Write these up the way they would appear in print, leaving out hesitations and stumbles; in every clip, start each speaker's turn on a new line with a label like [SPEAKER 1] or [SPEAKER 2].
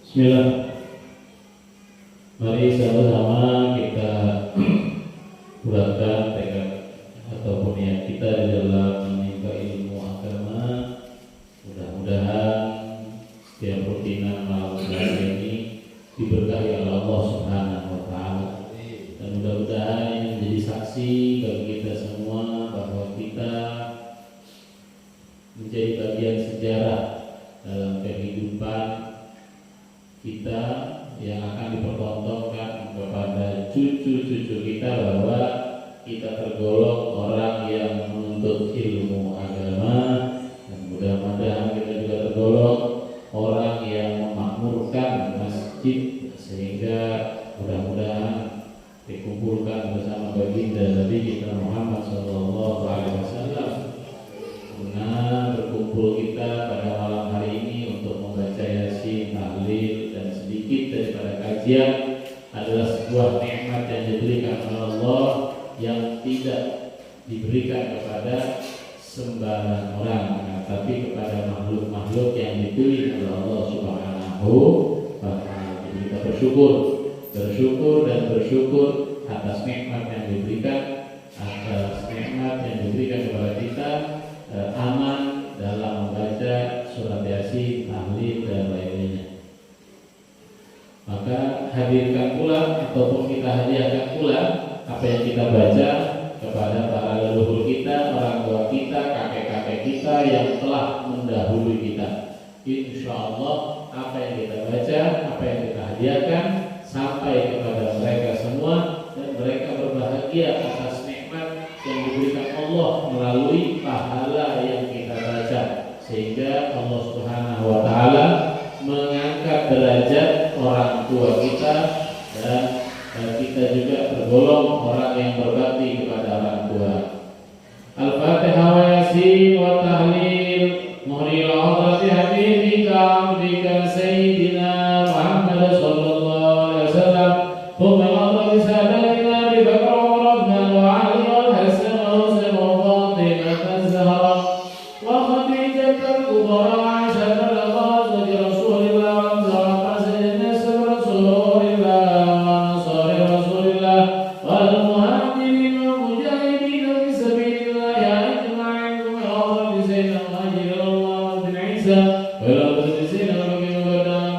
[SPEAKER 1] Bismillah. Mari sama-sama kita bulatkan tekad ataupun niat kita di dalam menimba ilmu agama. Mudah-mudahan setiap rutinan malam ini diberkahi oleh Allah Subhanahu wa taala. Dan mudah-mudahan ini menjadi saksi bagi kita semua bahwa kita menjadi bagian sejarah dalam kehidupan kita yang akan dipertontonkan kepada cucu-cucu kita bahwa kita tergolong orang yang menuntut ilmu agama, dan mudah-mudahan kita juga tergolong orang yang memakmurkan masjid, sehingga mudah-mudahan dikumpulkan bersama baginda Nabi kita Muhammad SAW. Nah, berkumpul kita pada malam hari ini untuk membaca Yasin, tahlil, dan sedikit daripada kajian adalah sebuah nikmat yang diberikan oleh Allah yang tidak diberikan kepada sembarang orang, tapi kepada makhluk-makhluk yang dipilih oleh Allah Subhanahu wa taala. Jadi kita bersyukur atas nikmat yang diberikan, atas nikmat yang diberikan kepada kita, aman dalam membaca surat Yasin, tahlil, dan lainnya. Maka hadirkan pula ataupun kita hadiahkan pula apa yang kita baca kepada para leluhur kita, orang tua kita, kakek-kakek kita yang telah mendahului kita. Insya Allah apa yang kita baca, apa yang kita hadiahkan sampai kepada mereka semua, dan mereka berbahagia atas nikmat yang diberikan Allah melalui pahala yang kita baca, sehingga Allah Subhanahu wa taala mengangkat derajat orang tua kita, dan kita juga tergolong orang yang berbakti kepada orang tua. Al-Fatihah wa Yasin wa tahlil muhril hadrati habibika abdika sayyidina Muhammad sallallahu alaihi wasallam thumma hadrati sadatina Abi Bakar wa Uthman wa Ali wal Hasan wa Husain wa Fatimah az-Zahra wa Khadijah al-Kubra wa Aisha al-Ghazali Rasulillah wa Zahra sayyidina Rasulillah wa Nasari Rasulillah wal muhajirin wa mujahidin fi sabilillah ajma'in wa hadrati sayyidina Muhammad Allah bin Isa wa hadrati sayyidina Muhammad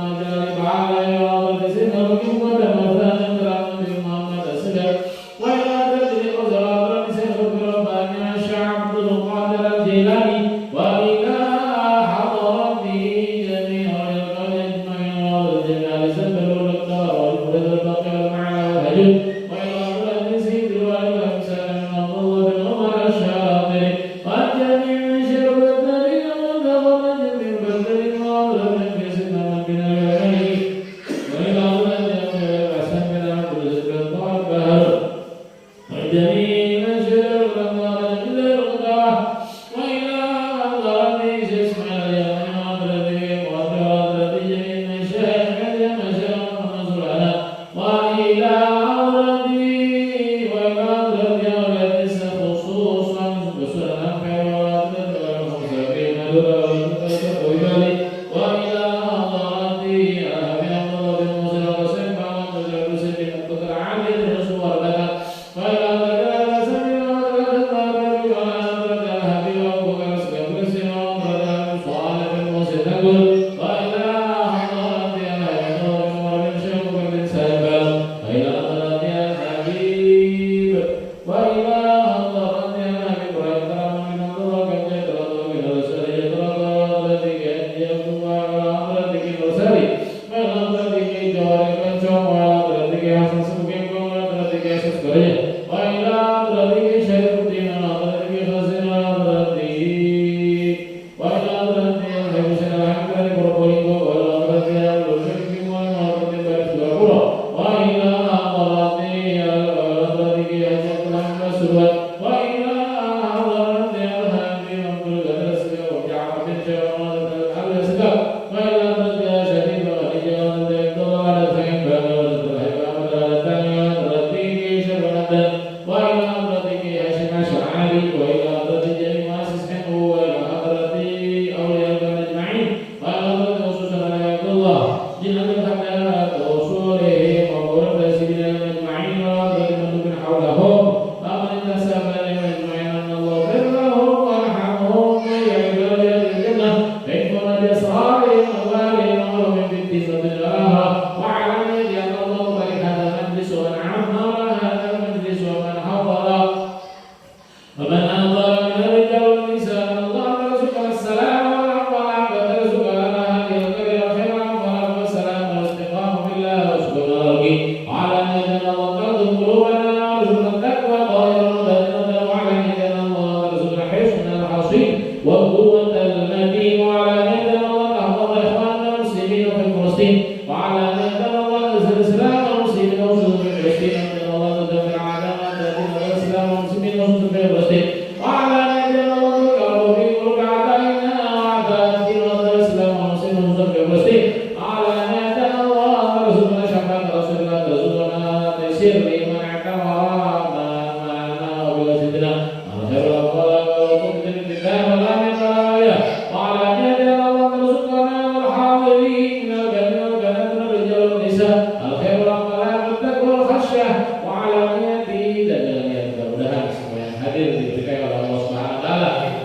[SPEAKER 1] majali ba'ala wa hadrati sayyidina Muhammad Muhammad as-Sayyid wa hadrati hadrati sayyidina Rabbana Sya'abdul Qadir al-Jilani wa ila hadrati jami'al qadim wa jami'al sabr al-qadar wal murad al-baqi wal ma'ala wal hajj wa ila hadrati sayyidil wali wal salam Abdullah bin Umar al-Shatiri wa jami'al syarabatarin wa dawal jami'al badarin wa hadrati sayyidina bin al-Ali wa ila hadrati Hasan bin Abdul Aziz bin Bahar wa jami'al syarabatarin wa ila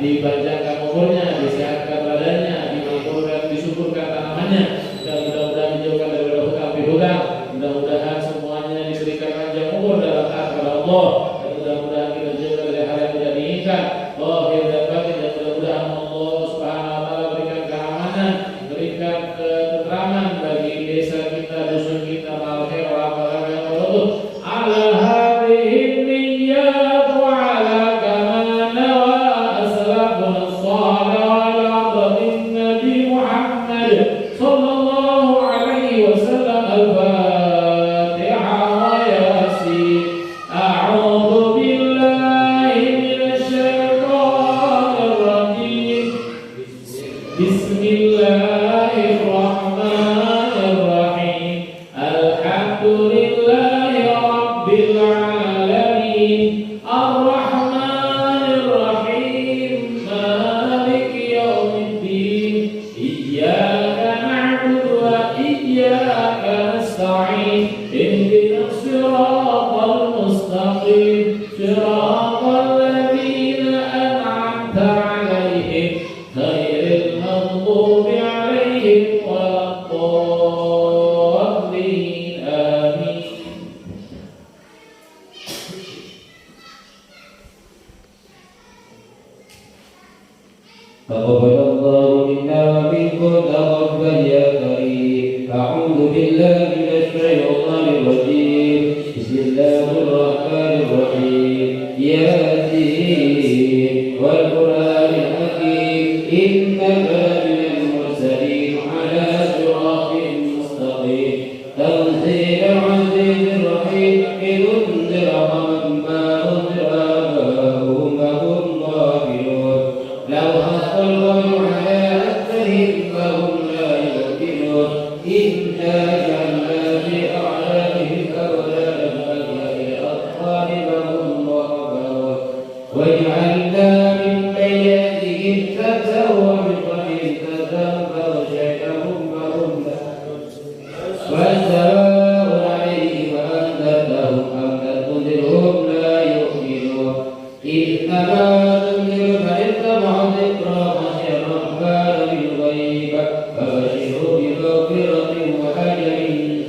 [SPEAKER 1] dipanjangkan umurnya, disehatkan badannya, dimakmurkan, disuburkan tanamannya, dan mudah-mudahan dijauhkan dari hutang piutang. Mudah-mudahan semuanya diberikan panjang umur dalam taat kepada Allah, dan mudah-mudahan kita dijauhkan dari hal yang tidak diinginkan, lahir dan batin, dan mudah-mudahan Allah Subhanahu wa taala berikan keamanan, berikan ketentraman bagi desa kita, dusun kita, malkhair wa barakatuh. Ala hadhihi niyyat wa ala kama nawa aslafuna as-salih ala abdin nabi Muhammad sallallahu alaihi wasallam. Al-Fatiha wa Yasin. A'udzu billahi minasy syaithanir rajim. Bismillahirrahmanirrahim. Alhamdulillahi rabbil alamin. Ar-Rahmanir Rahim. Maliki yaumiddin. Iyyaka na'budu wa iyyaka nasta'in. Ihdinas siratal mustaqim. Siratal ladzina an'amta 'alaihim ghairil maghdubi 'alaihim waladdallin. Amin.
[SPEAKER 2] تقبل الله منا ومنكم تقبل يا كريم. أعوذ بالله من الشيطان الرجيم. بسم الله الرحمن الرحيم. ياسين والقرآن الحكيم إنك لمن المرسلين على صراط مستقيم. تنزيل العزيز الرحيم. لتنذر قوما ما أنذر آباؤهم فهم غافلون. لو حق القول على أكثرهم فهم لا يؤمنون. إنا جعلنا في أعناقهم أغلالا فهي إلى الأذقان فهم مقمحون. وجعلنا من بين أيديهم سدا ومن خلفهم سدا فغشيناهم فهم لا يبصرون. وسواء عليهم أأنذرتهم أم لم تنذرهم لا يؤمنون. إنما تنذر من اتبع الذكر وخشي الرحمن بالغيب فبشره بمغفرة وأجر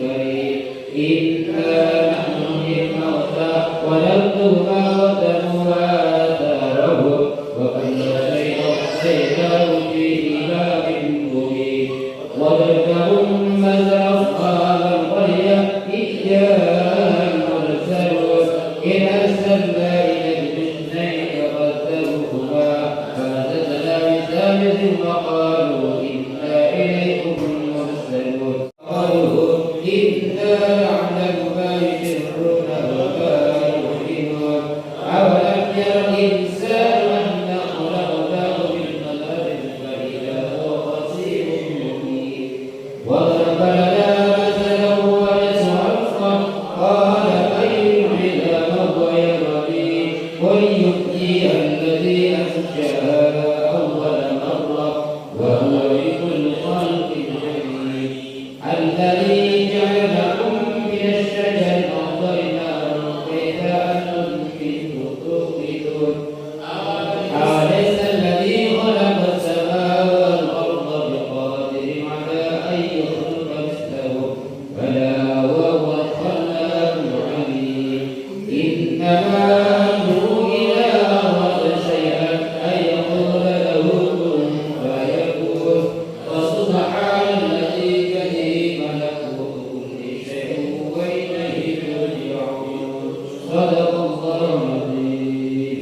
[SPEAKER 2] كريم. إنا نحن نحيي الموتى ونكتب ما قدموا وآثارهم وكل شيء أحصيناه في إمام مبين. وتركهم مثل أصحاب القرية إذ جاءها المرسلون إذ أرسلنا إليهم اثنين فكذبوهما فأرسلنا بثالث وقالوا إنا إليكم مرسلون. قالوا إنا نعلم ما يسرون وما يعلنون. أولم ير الإنسان أنا خلقناه من نطفة فإذا هو خصيم مبين. وضرب لنا مثلا ونسوا خلقه قال من يحيي العظام وهي رميم. قل يحييها الذي أنشأها أول مرة وهو بكل خلق عليم. الذي جعل لكم من الشجر الأخضر نارا فإذا أنتم منه توقدون. أوليس الذي خلق السماء والأرض بقادر على أن يخلق مثلهم بلى وهو الخلاق العليم. إنما أمره إذا أراد شيئا أن يقول له كن فيكون. وسبحان الذي بيده ملكوت كل شيء وإليه ترجعون. صدق الله العظيم.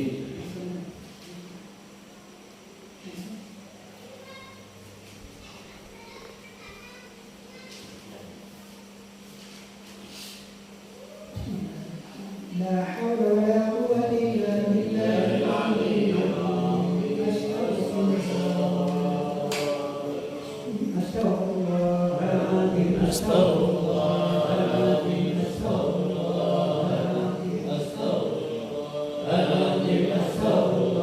[SPEAKER 3] لا حول ولا قوة إلا بالله العلي العظيم. أستغفر الله العظيم. أستغفر الله العظيم. أستغفر الله العظيم. أستغفر الله العظيم. أستغفر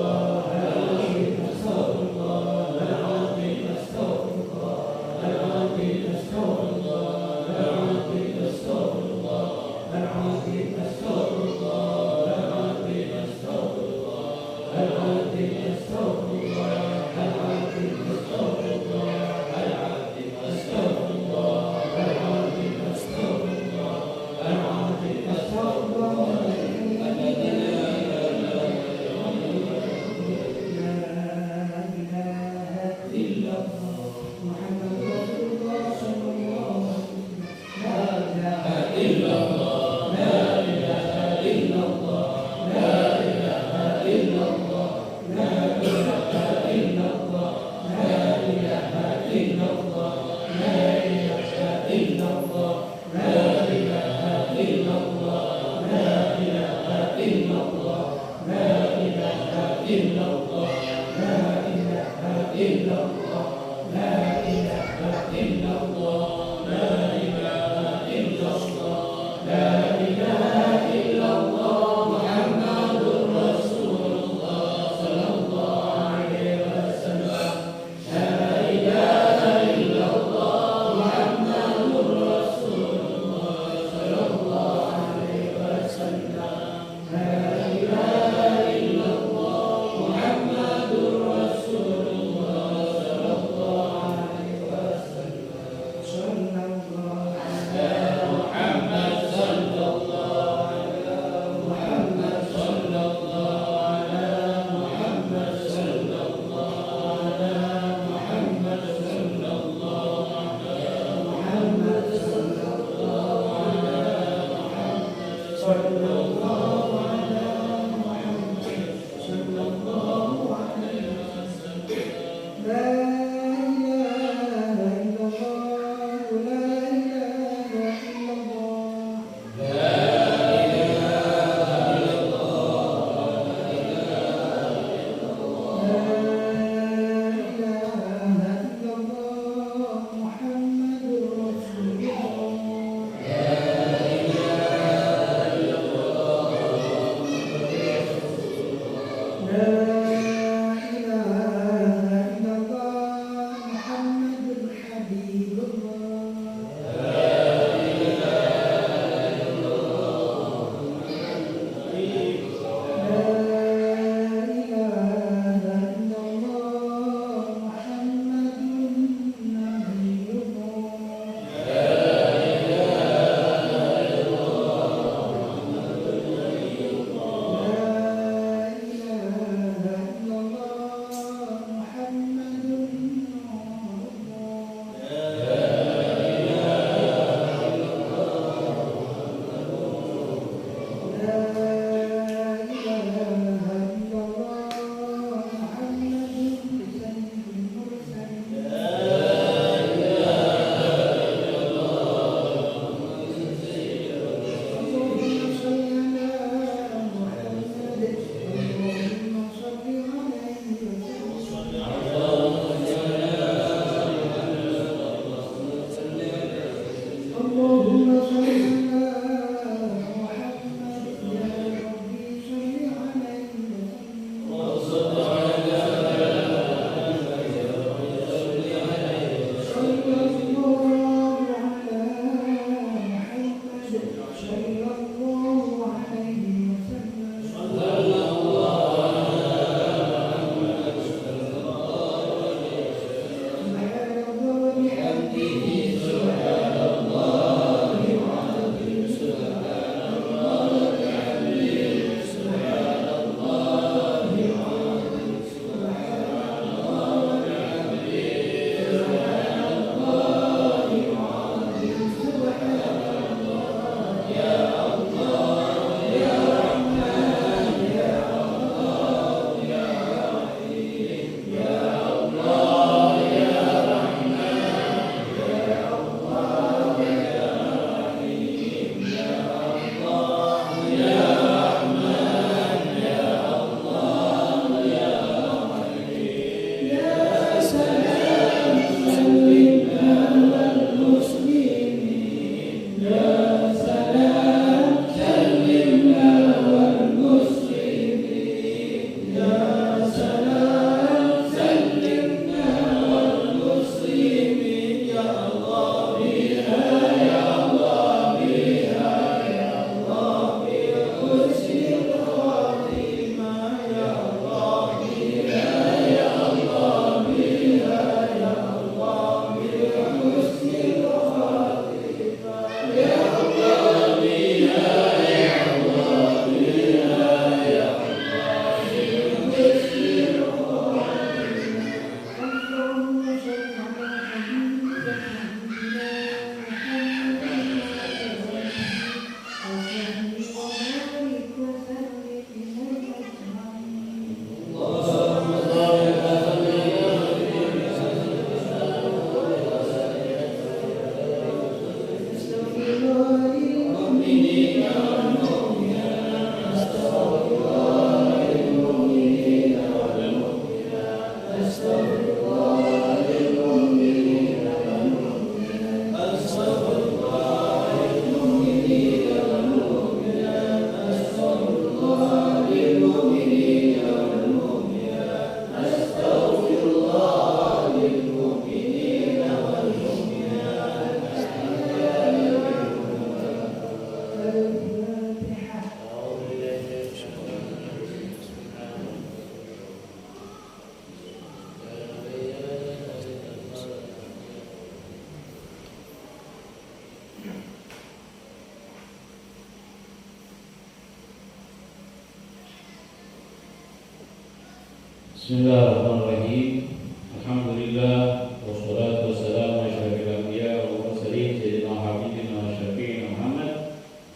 [SPEAKER 1] Bismillahirrahmanirrahim. Alhamdulillah wassalatu wassalamu ala asyrofil anbiya wal mursalin sayyidina habibina wa syafi'ina Muhammad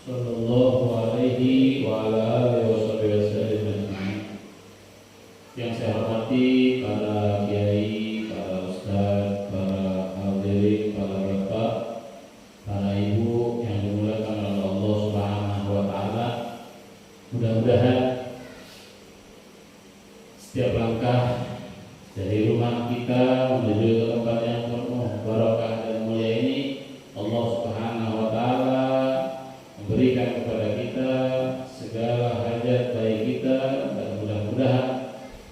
[SPEAKER 1] sallallahu alaihi wa ala alihi wasallam ajma'in. Yang saya hormati para kiai, para ustaz, para hadirin, para bapak, para ibu yang dimuliakan oleh Allah Subhanahu wa taala. Mudah-mudahan setiap langkah dari rumah kita menuju ke tempat yang penuh barokah dan mulia ini, Allah Subhanahu wa taala memberikan kepada kita segala hajat baik kita, dan mudah-mudahan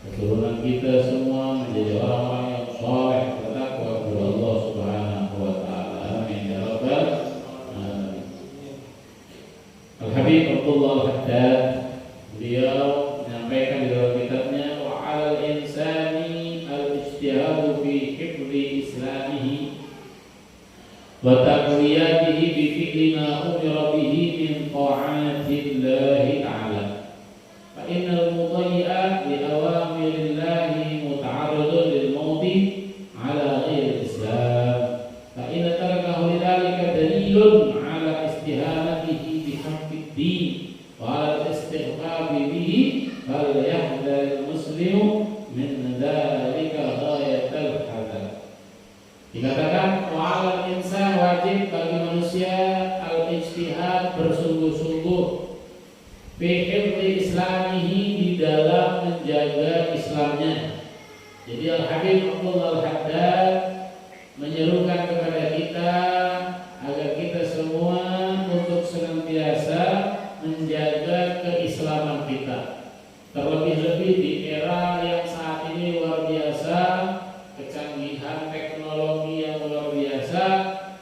[SPEAKER 1] keturunan kita semua menjadi orang-orang yang saleh, bertakwa kepada Allah Subhanahu wa taala. Amin ya rabbal alamin. Al-Habib Abdullah Al-Haddad, beliau menyampaikan di dalam kitabnya wa 'alal insani al-ijtihadu fi hifdzi islamihi wa taqwiyatihi bi fi'li ma umira bihi min ta'atillahi ta'ala. Fa innal mudayyi'a li awamirillahi muta'arridun lil mawti 'ala ghairi islam. Fa inna tarakahu lidzalika dalilun 'ala istihanatihi bi haqqid din wa al-istighfabi bihi. Fal yahdharil muslimu min dzalika ghayatal hadar. Dikatakan wa'alal insan, wajib bagi manusia al-ijtihad, bersungguh-sungguh fi hifdzi islamihi, di dalam menjaga Islamnya. Jadi Al-Habib Abdullah Al-Haddad menyerukan kepada kita agar kita semua untuk senantiasa menjaga keislaman kita. Terlebih-lebih di era yang saat ini luar biasa, kecanggihan teknologi yang luar biasa,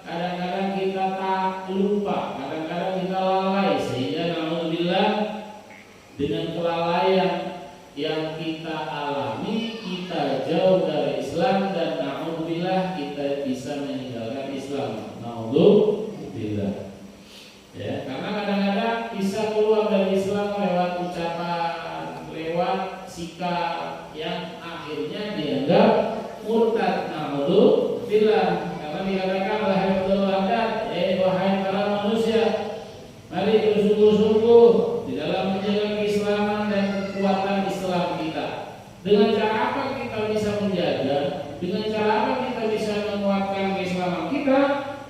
[SPEAKER 1] kadang-kadang kita tak lupa, kadang-kadang kita lalai, sehingga naudzubillah dengan kelalaian yang kita alami, kita jauh dari Islam, dan naudzubillah kita bisa meninggalkan Islam. Naudzubillah. Ya, karena kadang-kadang bisa keluar dari Islam lewat ucapan, lewat sikap yang akhirnya dianggap murtad. Naudzubillah. Karena dikatakan wahai Abdul Haddad, wahai para manusia, mari bersungguh-sungguh di dalam menjaga keislaman dan kekuatan Islam kita. Dengan cara apa kita bisa menjaga? Dengan cara apa kita bisa menguatkan keislaman kita?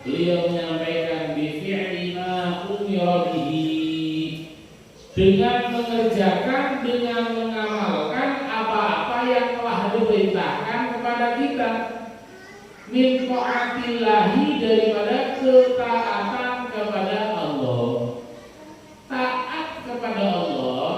[SPEAKER 1] Beliau menyampaikan bi fi'li ma umira bihi, dengan mengerjakan, dengan mengamalkan apa-apa yang telah diperintahkan kepada kita, min ta'atillahi, daripada ketaatan kepada Allah. Taat kepada Allah,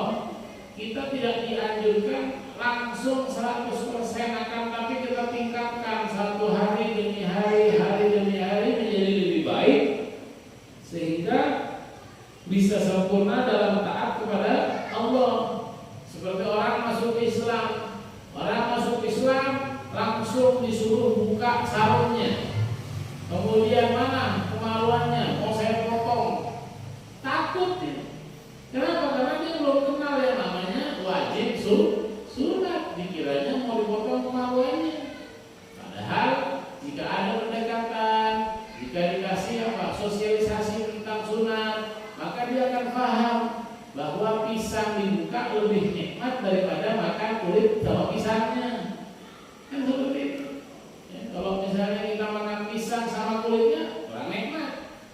[SPEAKER 1] kita tidak dianjurkan langsung 100% akan, tapi kita tingkatkan satu hari demi hari, hari demi hari menjadi lebih baik, sehingga bisa sempurna dalam taat kepada Allah. Seperti orang masuk Islam, langsung disuruh buka sarungnya, kemudian mana kemaluannya, mau saya potong, takut ya. Kenapa? Karena dia belum kenal yang namanya wajib sunat, dikiranya mau dipotong kemaluannya. Padahal jika ada pendekatan, jika dikasih sosialisasi tentang sunat, maka dia akan paham bahwa pisang dibuka lebih nikmat daripada makan kulit sama pisangnya. Kan seperti itu. Ya, kalau misalnya kita makan pisang sama kulitnya, kurang nikmat.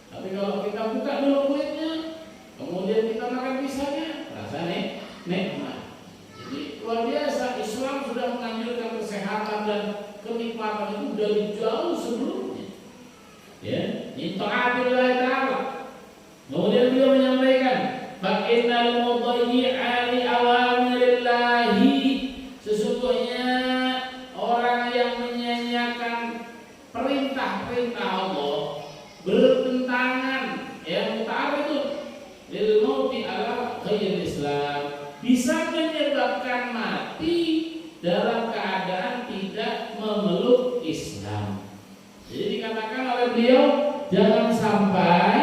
[SPEAKER 1] Tapi kalau kita buka dulu kulitnya, kemudian kita makan pisangnya, rasanya nikmat. Jadi luar biasa, Islam sudah menganjurkan kesehatan dan kenikmatan itu dari jauh sebelumnya. Ya, ta'atillah ta'ala. Kemudian beliau menyampaikan, fa innal mudayyi'a li awamirillahi, sesungguhnya orang yang menyanyiakan perintah-perintah Allah, bertentangan, yang muta'arridun lil mauti ala ghairi Islam, bisa menyebabkan mati dalam keadaan tidak memeluk Islam. Jadi dikatakan oleh beliau, jangan sampai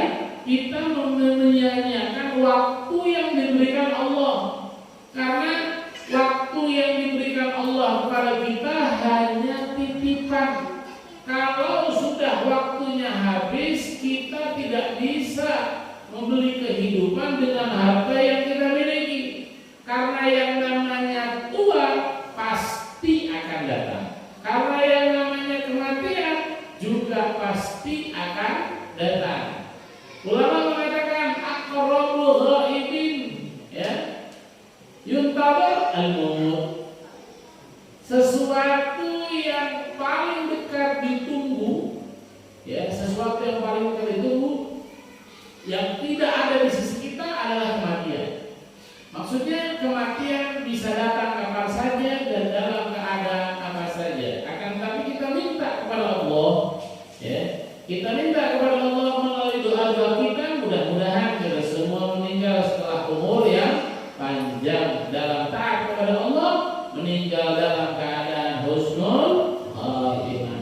[SPEAKER 1] kita menyanyiakan waktu yang diberikan Allah, karena waktu yang diberikan Allah kepada kita hanya titipan. Kalau sudah waktunya habis, kita tidak bisa membeli kehidupan dengan harta yang kita miliki. Karena yang namanya tua pasti akan datang. Karena yang namanya kematian juga pasti akan datang. Ulama mengatakan aqrabul ghaibin, ya, yuntabar al-maut. Sesuatu yang paling dekat ditunggu, ya, sesuatu yang paling dekat ditunggu yang tidak ada di sisi kita adalah kematian. Maksudnya kematian bisa datang kapan saja dan dalam keadaan apa saja. Akan tapi kita minta kepada Allah, ya, kita minta kepada Allah melalui doa-doa kita. Mudah-mudahan kita semua meninggal setelah umur yang panjang dalam taat kepada Allah, meninggal dalam keadaan husnul khatimah.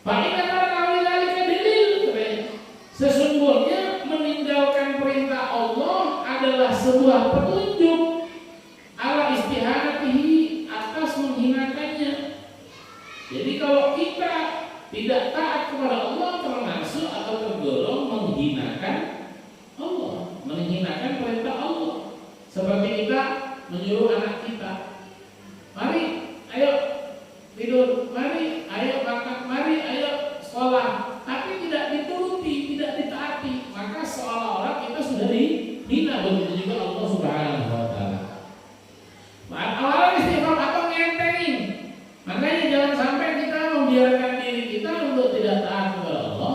[SPEAKER 1] Fa'inna kami dalika dalil, sesungguhnya meninggalkan perintah Allah adalah sebuah petunjuk ala istihanatihi, atas menghinakannya. Jadi kalau kita tidak taat kepada Allah termasuk atau tergolong menghinakan Allah, menghinakan perintah Allah. Seperti kita menyuruh anak kita, mari, ayo tidur, mari, ayo makan, mari, ayo sekolah, tapi tidak dituruti, tidak ditaati, maka seolah-olah kita sudah dihina. Begitu juga Allah Subhanahu wa Ta'ala. Awalnya istighfar atau ngentengin. Makanya jangan sampai kita membiarkan diri kita untuk tidak taat kepada Allah,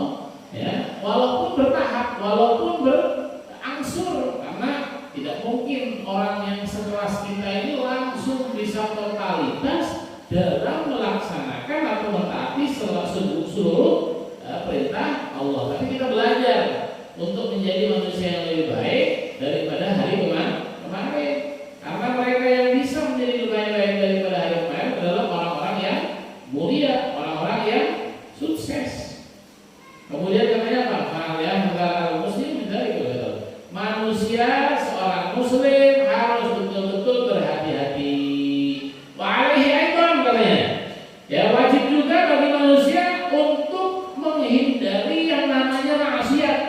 [SPEAKER 1] ya, walaupun bertahap, walaupun berangsur, karena tidak mungkin orang yang sekelas kita ini langsung bisa totalitas dalam melaksanakan atau mentaati seluruh perintah Allah. Tapi kita belajar untuk menjadi manusia yang lebih baik daripada hari kemarin. Karena mereka yang bisa menjadi lebih baik daripada hari kemarin adalah orang-orang yang mulia, orang-orang yang sukses. Kemudian katanya apa? Muslim dari manusia, seorang muslim harus betul-betul berhati-hati. Wa alaihi aidan katanya. Ya, wajib juga bagi manusia untuk menghindari yang namanya maksiat.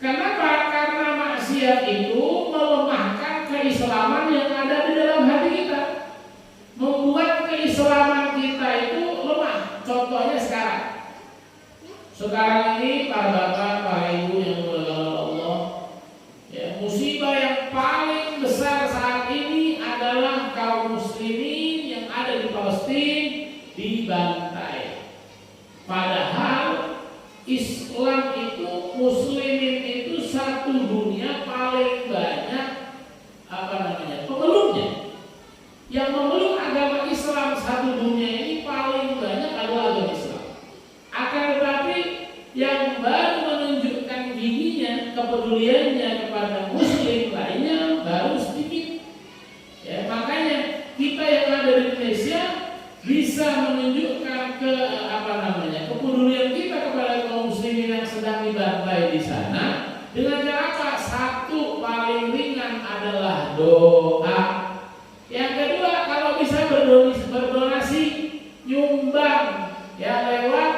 [SPEAKER 1] Kenapa? Karena maksiat itu melemahkan keislaman yang ada di dalam hati kita, membuat keislaman kita itu lemah. Contohnya sekarang ini para bapak, para ibu yang dimuliakan Allah, ya, musibah yang paling besar saat ini adalah kaum muslimin yang ada di Palestina dibantai. Padahal Islam itu, muslimin itu satu dunia paling banyak pemeluknya. Yang memeluk agama Islam satu dunia ini paling banyak adalah agama Islam. Akan tetapi yang baru menunjukkan giginya, kepeduliannya kepada muslim lainnya baru sedikit. Ya, makanya kita yang ada di Indonesia bisa menunjukkan kepedulian kita kepada kaum muslimin yang sedang dibantai di sana dengan cara apa? Satu, paling ringan adalah doa. Yang kedua, kalau bisa berdonasi, nyumbang, ya, lewat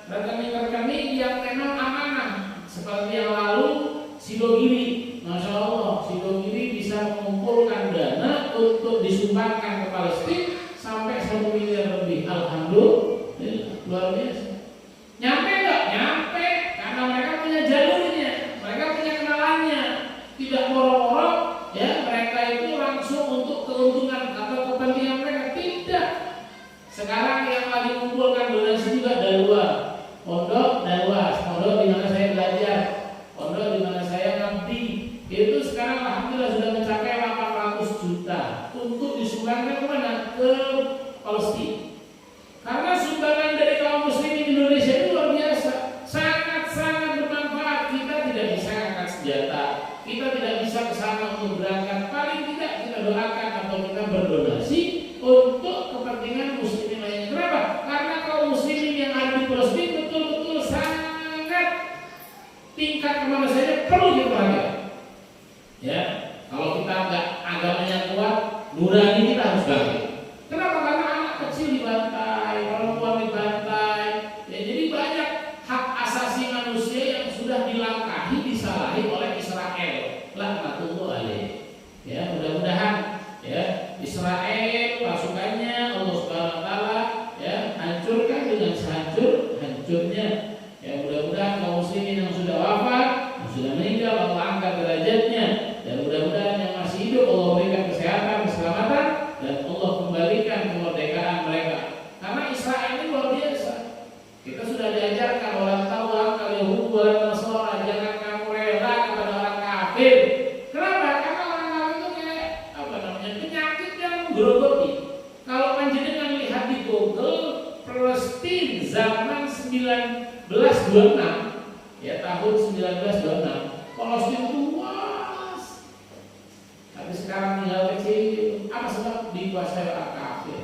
[SPEAKER 1] rekening-rekening yang memang amanah. Seperti yang lalu Sidogiri, Masya Allah, Sidogiri bisa mengumpulkan dana untuk disumbangkan ke Palestina sampai 1 miliar lebih. Alhamdulillah, luar biasa. Nyampe nggak? Nyampe, karena mereka punya jalurnya, mereka punya kenalannya. Tidak moro-moro, ya, mereka itu langsung untuk keuntungan atau kepentingan mereka. Tidak. Sekarang yang lagi mengumpulkan donasi juga ada 2. Pondok dan luas. Pondok di mana saya belajar, pondok di mana saya ngabdi, itu sekarang alhamdulillah sudah mencapai 800 juta untuk disumbangkan kemana? Ke Palestina. Karena sumbangan dari kaum muslimin di Indonesia itu luar biasa, sangat-sangat bermanfaat. Kita tidak bisa angkat senjata, kita tidak bisa ke sana untuk berangkat. Paling tidak kita doakan atau kita berdonasi untuk kepentingan muslimin lainnya. Kenapa? Karena kaum muslimin yang ada di Palestina betul-betul sangat tingkat kemana saja perlu diperhatikan. Ya, kalau kita nggak agamanya kuat, nurani kita harus bangkit. Kenapa? Karena anak kecil dibantai, perempuan dibantai. Ya, jadi banyak hak asasi manusia yang sudah dilangkahi, disalahi oleh Israel. Laknatullah alaih. Ya, mudah-mudahan ya Israel pasukannya Allah Subhanahu wa taala ya hancurkan dengan sehancur-hancurnya. Ya, mudah-mudahan kaum muslimin yang sudah wafat, yang sudah meninggal Allah angkat derajatnya, dan mudah-mudahan yang masih hidup Allah berikan kesehatan, keselamatan, dan Allah kembalikan kemerdekaan mereka. Karena Israel ini luar biasa. Kita sudah diajarkan orang tahu akal Yahudi dan Nasara, jangan kamu rela kepada orang kafir. Kenapa? Karena orang kafir itu kayak penyakit yang menggerogoti. Kalau panjenengan lihat di Google Palestina zaman 1926 ya, tahun 1926 Palestina itu luas, tapi sekarang tinggal kecil. Apa sebab? Dikuasai orang kafir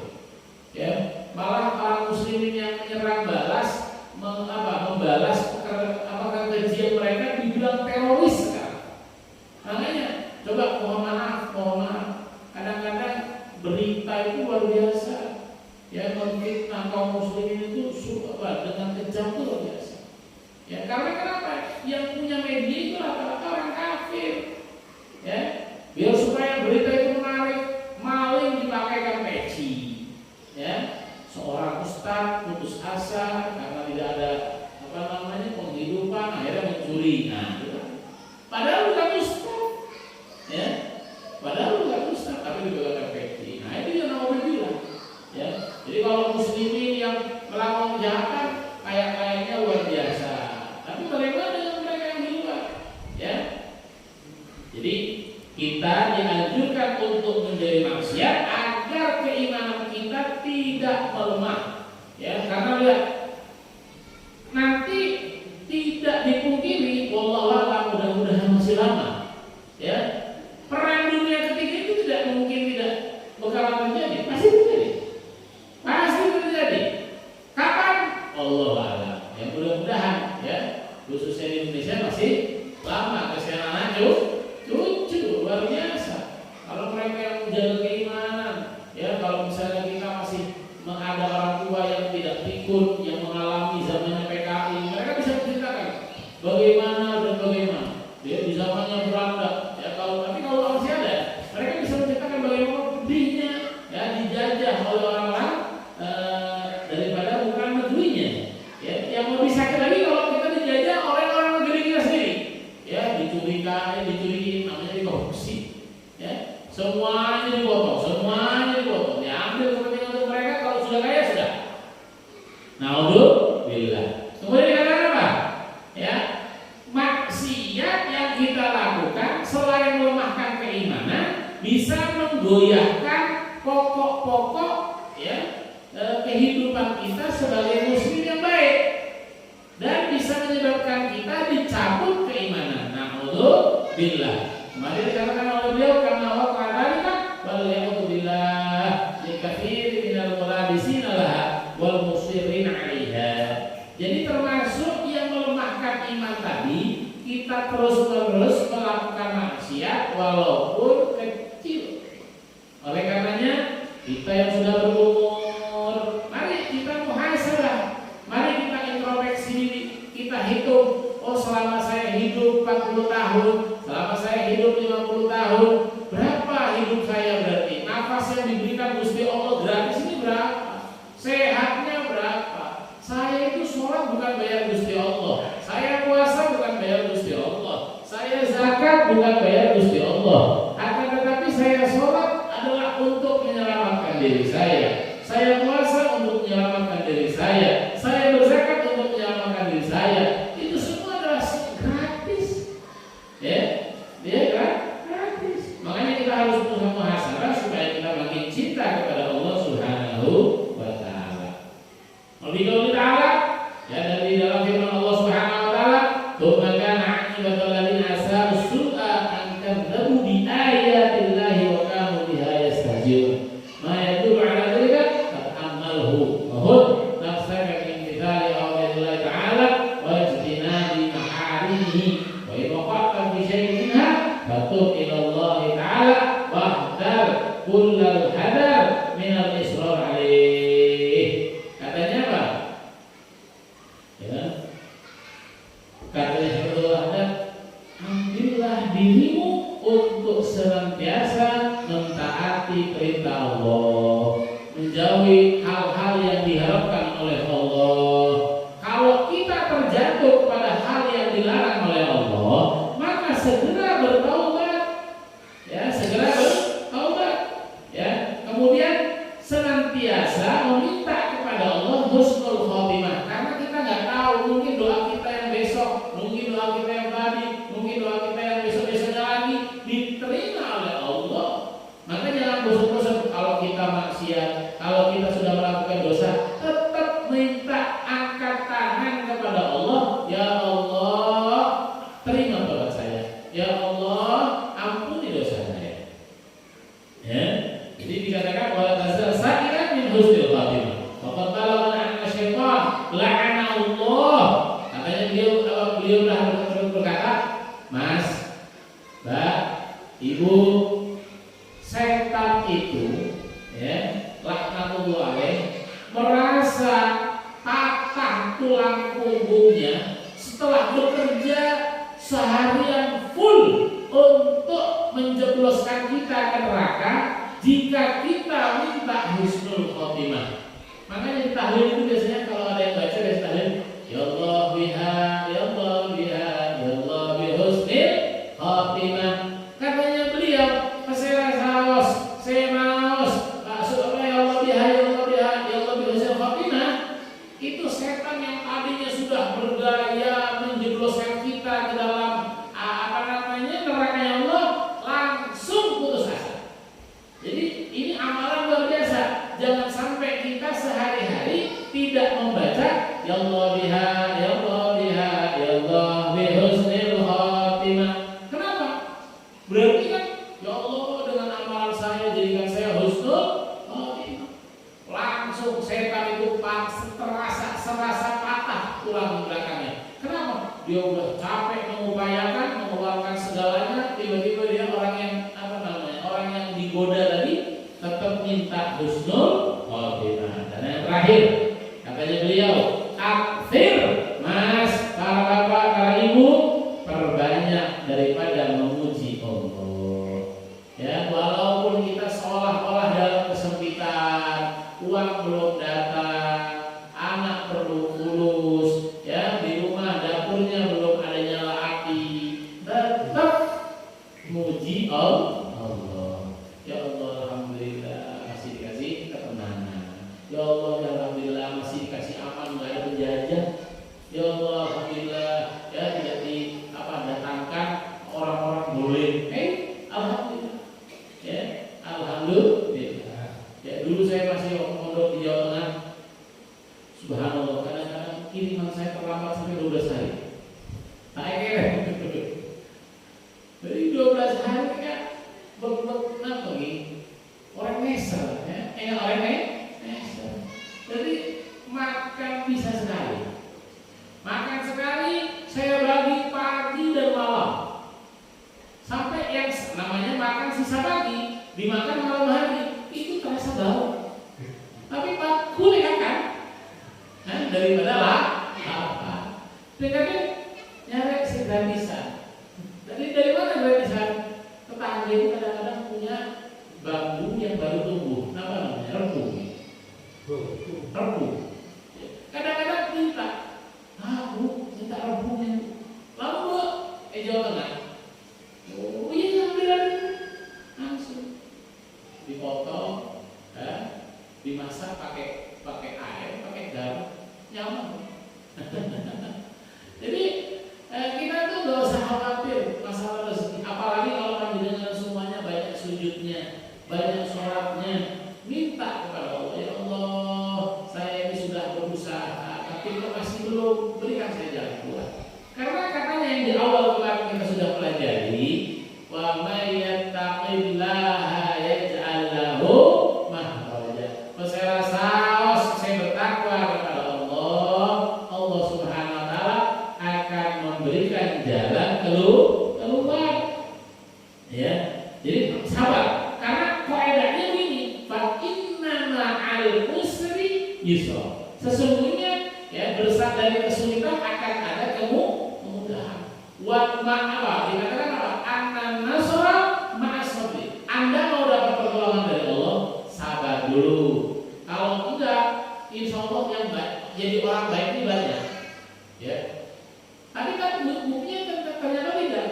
[SPEAKER 1] ya. Malah orang muslimin yang menyerang balas membalas kekejian mereka dibilang teroris sekarang. Makanya coba mohon maaf kadang-kadang berita itu luar biasa ya, memfitnah kaum muslimin itu dengan kejam itu luar biasa ya. Karena kenapa? Yang punya media itu rata-rata orang kafir ya, biar supaya berita itu menarik, maling dipakaikan peci ya. Seorang ustaz putus asa karena tidak ada penghidupan, akhirnya mencuri. Nah, gitu. Padahal bukan ustaz ya, padahal bukan ustaz, tapi diberikan peci. Nah, itu yang namanya bilang ya. Jadi kalau muslimin yang melakukan kejahatan kayaknya luar biasa, tapi bagaimana dengan mereka yang di luar ya. Jadi kita dianjurkan untuk menjadi maksiat agar keimanan kita tidak melemah ya. Karena lihat nanti tidak dipungkiri, wallahualam, mudah-mudahan masih lama ya, perang dunia ketiga itu tidak mungkin tidak bakalan terjadi, pasti terjadi. Kapan? Allahualam. Ya, mudah-mudahan ya, khususnya di Indonesia masih lama. Kesian anak cucu luar biasa. Kalau mereka yang menjaga keimanan ya, kalau misalnya kita masih ada orang tua yang tidak pikun, yang mengalami zamannya PKI, mereka bisa menceritakan bagaimana ya di zamannya Belanda ya. Tapi kalau masih ada, mereka bisa menceritakan bagaimana pedihnya ya dijajah oleh orang-orang daripada bukan negerinya ya. Yang lebih sakit lagi kalau kita dijajah oleh orang negeri kita sendiri ya, dicuriin, namanya dikorupsi ya. Semuanya dipotong, diambil kepentingan untuk mereka. Kalau sudah kaya sudah. Naudzubillah. Kemudian dikatakan apa? Ya, maksiat yang kita lakukan selain melemahkan keimanan, bisa menggoyahkan pokok-pokok ya kehidupan kita sebagai muslim yang baik, dan bisa menyebabkan kita dicabut keimanan. Naudzubillah. Kemarin dikatakan oleh beliau karena Allah katakan wal ya'udzubillah likafir minal mulabisina laha wal musirin 'alaiha. Jadi termasuk yang melemahkan iman tadi, kita terus-menerus melakukan maksiat walaupun kecil. Oleh karenanya kita yang sudah berumur, mari kita muhasabah, mari kita introspeksi diri, kita hitung, oh selama saya hidup 40 tahun, selama saya hidup 50 tahun, berapa hidup saya berarti? Nafas yang diberikan Gusti Allah gratis ini berapa? Sehatnya berapa? Saya itu sholat bukan bayar Gusti Allah, saya puasa bukan bayar Gusti Allah, saya zakat bukan bayar Gusti Allah. Akan tetapi saya sholat adalah untuk menyelamatkan diri saya puasa untuk menyelamatkan diri saya berzakat untuk menyelamatkan diri saya. Itu semua adalah gratis ya. Dia kan gratis. Makanya kita harus muhasabah supaya kita makin cinta kepada Allah Subhanahu wa taala. Lebih taala ya, dari dalam firman Allah Subhanahu wa taala, "Tsumma kana 'aqibatul ladzina asa'u su'a an kadzabu bi ayatillahi wa kanu biha yastahzi'un." Ma yadullu 'ala dzalika qad amalhu wa hud nafsaka min imtithali awlillahi ta'ala wa kullal hadar minal israr alaih. Katanya apa? Ya. Katanya Abdul Hadar, ambillah dirimu untuk senantiasa mentaati perintah Allah, menjauhi hal-hal yang diharapkan oleh Allah. Kalau kita terjatuh pada hal yang dilarang oleh Allah, maka segera bertaubat. Ya, segera bertaubat. Ya, kemudian senantiasa meminta kepada Allah husnul khotimah. Karena kita nggak tahu, mungkin doa kita yang besok, mungkin doa kita yang tadi, mungkin doa kita yang besok-besoknya lagi diterima oleh Allah. Maka jangan bosan-bosan kalau kita maksiat, kalau kita sudah melakukan dosa, tetap minta, angkat tangan kepada Allah. Ya Allah, terima doa saya. Ya Allah, ampuni dosa saya. Ya, jadi dikatakan wala tazal sa'iran min husnil khatimah. Faqad balagha anna syaitan la'ana Allah. Katanya beliau berkata, Mas, Mbak, Ibu, setan itu ya, laknatullah alaih, merasa patah tulang punggungnya setelah bekerja seharian full untuk menjebloskan kita ke neraka jika kita minta husnul khotimah. Makanya di tahlil itu biasanya kalau ada yang baca biasa tahlil, ya Allah biha, ya Allah biha, ya Allah bi husnil khotimah. Katanya beliau, saya saos, saya maos, ya Allah biha, ya Allah biha, ya Allah bi husnil khotimah. Itu setan yang tadinya sudah berdaya menjebloskan kita ke dalam neraka Allah, langsung putus asa. Jadi ini amalan luar biasa. Jangan sampai kita sehari-hari tidak membaca ya Allah biha, ya Allah biha, ya Allah bi husnil khatimah. Kenapa? Berarti kan ya Allah dengan amalan saya jadikan saya husnul khatimah. Langsung setan itu serasa patah tulang belakangnya. Kenapa? Dia udah capek mengupayakan, mengeluarkan segalanya, tiba-tiba dia orang yang orang yang digoda tadi tetap minta husnul khotimah. Dan yang terakhir katanya beliau, akfir, Mas, para bapak, para ibu, perbanyak daripada memuji Allah. Ya, walaupun kita seolah-olah dalam kesempitan, uang belum datang, anak perlu lulus, ya, di rumah dapurnya belum ada nyala api, tetap muji Allah. Ya Allah, alhamdulillah masih dikasih ketenangan. Ya Allah, alhamdulillah masih dikasih aman, nggak ada penjajah. Ya Allah, alhamdulillah ya tidak datangkan orang-orang boleh. Alhamdulillah. Ya, alhamdulillah. Ya, dulu saya masih mondok di Jawa Tengah. Subhanallah, kadang-kadang kiriman saya terlambat sampai 12 hari. Tak kira. Dari 12 hari kan apa nih? Orang Mesir, ya, orang Mesir. Jadi makan bisa sekali. Makan sekali saya bagi pagi dan malam. Sampai yang namanya makan sisa pagi dimakan malam hari itu terasa bau. Tapi Pak kulit kan? Daripada apa? Dengan nyari si gratisan. Jadi dari mana gratisan? Tetangga itu kadang-kadang punya bambu yang baru tumbuh. Apa namanya? Rebung. Kadang-kadang minta, Bu, minta rebungnya. Lalu Bu, Jawa Tengah. Oh iya, ambil langsung dipotong, dimasak pakai air, pakai garam. Nyaman. Jadi kita tuh gak usah khawatir masalah rezeki. Apalagi kalau panjenengan semuanya banyak sujudnya, banyak sholatnya, minta kepada Allah, ya Allah, saya ini sudah berusaha, tapi kok masih belum, berikan saya jalan keluar. Karena katanya yang di awal kemarin kita sudah pelajari, wa may yattaqillaha yaj'al lahu makhraja. Saya saos, saya bertakwa kepada Allah Subhanahu wa taala akan memberikan jalan keluar. Ya. Jadi sabar, karena kaidah yusra. Sesungguhnya ya bersat dari kesulitan akan ada kemudahan. Wa ma'awa dikatakan apa? Anan nasra ma'as sabri. Anda mau dapat pertolongan dari Allah, sabar dulu. Kalau enggak, insya Allah yang baik, jadi orang baik ini banyak. Ya. Tapi kan buktinya ternyata tidak.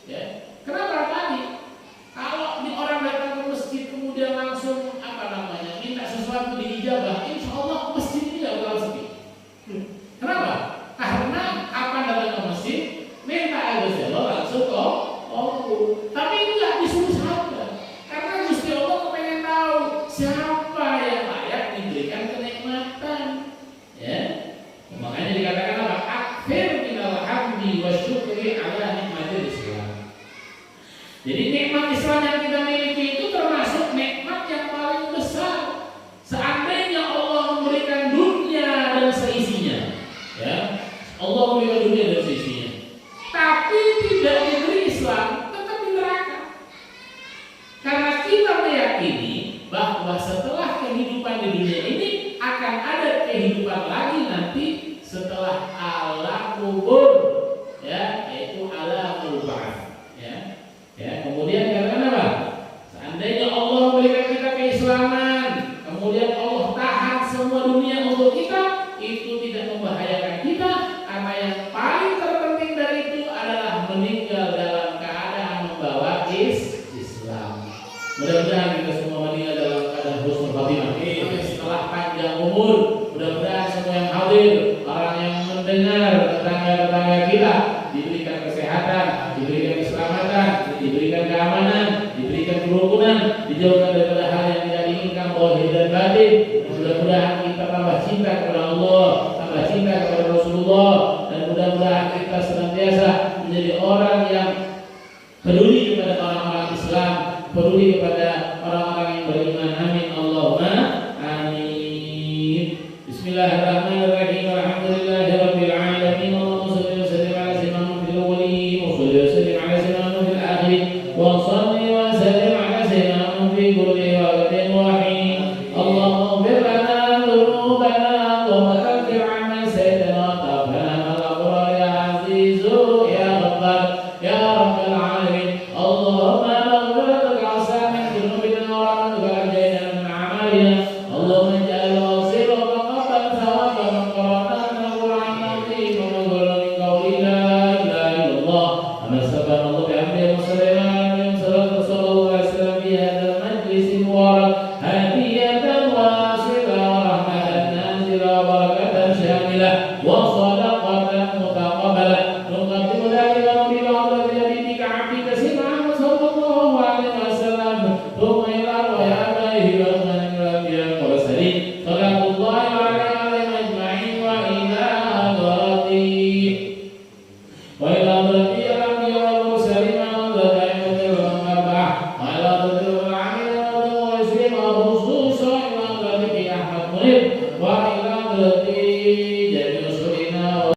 [SPEAKER 1] Ya. Kenapa tadi? Kalau di orang datang ke masjid kemudian langsung minta sesuatu diijabah, insya Allah masjid tidak bakal sepi. Kenapa? Karena apa datang ke masjid minta Gusti Allah langsung kok. Tapi enggak disuruh saja. Karena Gusti Allah kepengen tahu siapa yang layak diberikan kenikmatan. Ya. Makanya dikatakan apa? Akfir minal hamdi wa syukri ala nikmatil Islam. Jadi nikmat Islam yang kita miliki itu termasuk nikmat yang paling besar. Seandainya Allah memberikan dunia dan seisinya, ya, Allah memberikan dunia dan seisinya, tapi tidak diberi Islam, tetap di neraka. Karena kita meyakini bahwa setelah kehidupan di dunia ini akan ada kehidupan lagi nanti setelah alam kubur, ya, yaitu alamul ba'ats, ya. Ya, kemudian katakan apa? Seandainya Allah memberikan kita keislaman, kemudian Allah tahan semua dunia untuk kita, itu tidak membahayakan kita, karena yang paling terpenting dari itu adalah meninggal dalam keadaan membawa Islam. Mudah-mudahan kita semua meninggal dalam keadaan husnul khatimah. Setelah panjang umur, mudah-mudahan semua yang hadir, orang yang mendengar, tetangga-tetangga kita diberikan kesehatan, diberikan keselamatan, diberikan keamanan, diberikan kerukunan, dijauhkan daripada hal yang tidak diinginkan zahir dan batin. Mudah-mudahan kita tambah cinta kepada Allah, tambah cinta kepada Rasulullah, dan mudah-mudahan kita senantiasa menjadi orang yang peduli kepada orang-orang Islam, peduli kepada orang-orang yang beriman. Amin Allahumma amin. Bismillahirrahmanirrahim. Alhamdulillahirabbil alamin. Allahumma shalli wa sallim ala sayyidina fil awwalin wa shalli wa sallim ala sayyidina fil akhirin wa shalli wa sallim ala sayyidina fi kulli waqtin wa hin. Allahumma ighfir lana dhunubana wa kaffir 'anna sayyi'atina tabbana al-abrar ya azizu ya ghaffar ya rabbal alamin. Allahumma maghfir lana min dhunubina wa rahmatika raja'ina min a'malina. Allahumma ij'al wasila wa qabban thawaban wa qaratan Qur'an azim wa qul min qawli la ilaha illallah wa subhanallah bihamdihi wa sallallahu alaihi wasallam fi hadzal majlis mubarak hadiyatan wasila wa rahmatan nazila wa barakatan syamilah wa sadaqatan mutaqabbalah. Nuqaddimu dhalika bi ba'dati yadika 'abdika sayyidina sallallahu alaihi wasallam thumma ila arwahi wa man nabiyyin wa mursalin sallallahu alaihi ajma'in wa ila hadrati wa ila hadrati al-anbiya wal mursalin wa hadrati al-arba'ah wa ila hadrati al-'alamin wa muslim wa khususan ila hadrati Ahmad Munib wa ila hadrati jami'u sulina wa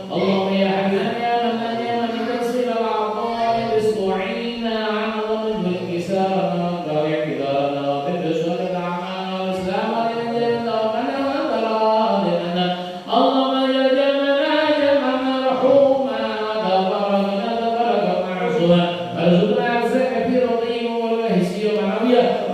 [SPEAKER 1] Allahumma ya Hanan ya Manan ya Man tasir al-'ata'i bisqu'ina 'an dhammi bil-kisar wa bi'idana wa bid-dusul al-'amal wa islam wa al-jannah wa mana wa taradina. Allahumma ya jamana jamana marhuma wa tabarakna tabaraka ma'suma warzuqna azza fi radiyya wa hisya wa nabiyya